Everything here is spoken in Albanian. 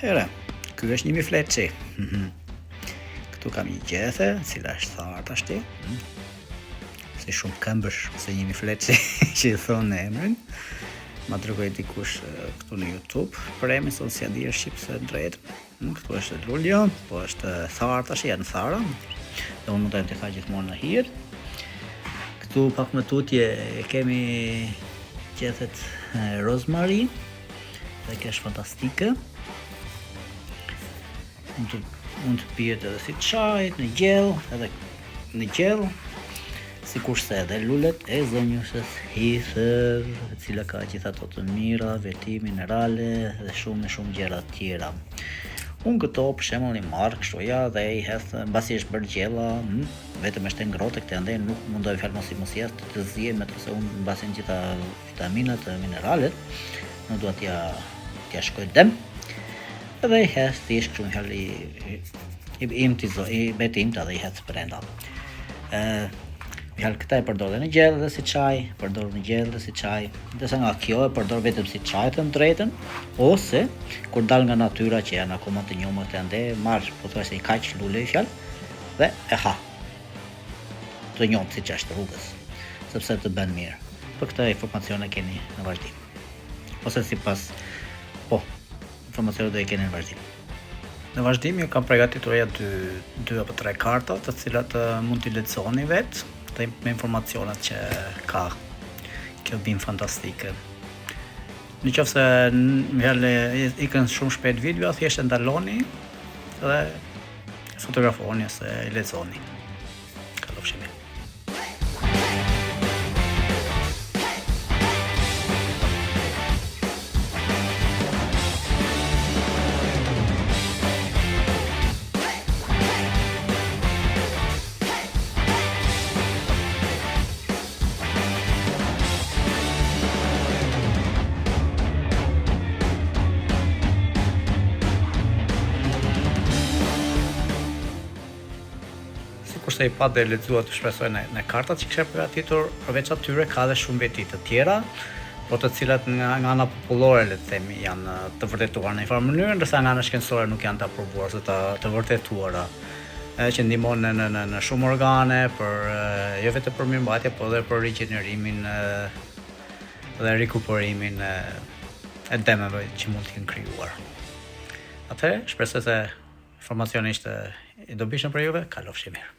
Here, ky është një mifleci. Këtu kam një gjethe, cila është thartë ashti. Si shumë këmbësh, se një mifleci që i thonë emrin. Ma dërgoj dikush këtu në YouTube, për emrin sonë si janë shqip se drejtë. Këtu është lulja, po është thartë ashti, janë thara. Dhe unë mund të tha gjithmonë në hirë. Këtu pak më tutje kemi gjethet rozmarin. Dhe kjo është fantastike. Mund të pijet edhe si çaj, në gjell, sikurse edhe lulet e zonjusës Heather, e cila ka gjitha ato të mira, veti minerale dhe shumë gjëra të tjera. Unë këto për shembull i marr kështu ja dhe i hedh mbasi është bërë gjella, vetëm është e ngrohtë këtë ande nuk mundoj fjalë mos jetë të zihem se unë mbasi gjitha vitaminat dhe mineralet, nuk dua t'ja shkoj dëm. Edhe i hedh thjesht kështu fjalë i beti imta dhe i hedh brenda. Këta e përdor në gjell dhe si çaj, ndërsa nga kjo e përdor vetëm si çaj të drejtën, ose kur dal nga natyra që janë akoma të njohur të ande, marr pothuajse i kaq lule fjalë dhe e ha. Të njohur siç është rrugës, sepse të bën mirë. Për këtë informacione keni në vazhdim. Ose sipas informacionet do i keni në vazhdim. Në vazhdim ju kam përgatitur dy apo tre karta, të cilat mund t'i lexoni vetë, me informacionet që ka kjo bimë fantastike. Në qoftë se ikën shumë shpejt video, thjesht e ndaloni dhe fotografoni ose i lexoni. Kalofshimi. Kurse i pa dhe lexuar të shpresoj në kartat që kisha përgatitur, përveç atyre ka dhe shumë veti të tjera, por të cilat nga ana popullore le të themi janë të vërtetuar në një farë mënyrë, ndërsa nga ana shkencore nuk janë të aprovuar ose të vërtetuara, që ndihmojnë në shumë organe, jo vetëm për mirëmbajtje, por edhe për rigjenerimin dhe rikuperimin e dëmeve që mund të kenë krijuar. Atëherë, shpresoj se informacioni ishte i dobishëm për juve, kalofshi mirë.